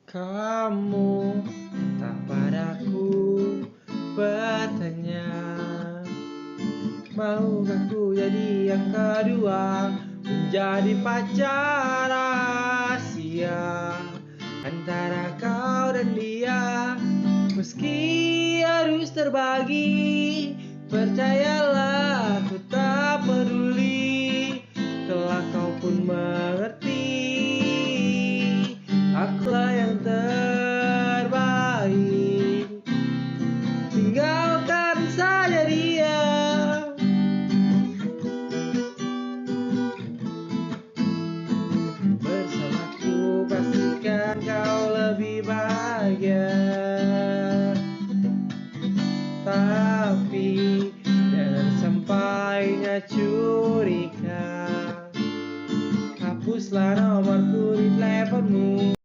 Kamu datang padaku bertanya, maukah ku jadi yang kedua, menjadi pacar rahasia antara kau dan dia. Meski harus terbagi, percayalah aku tak peduli, kelak kau pun mengerti, akulah yang terbaik. Tinggalkan saja dia. Bersamaku pastikan kau lebih bahagia. Tapi jangan sampai nggak curiga, hapuslah nomorku di teleponmu.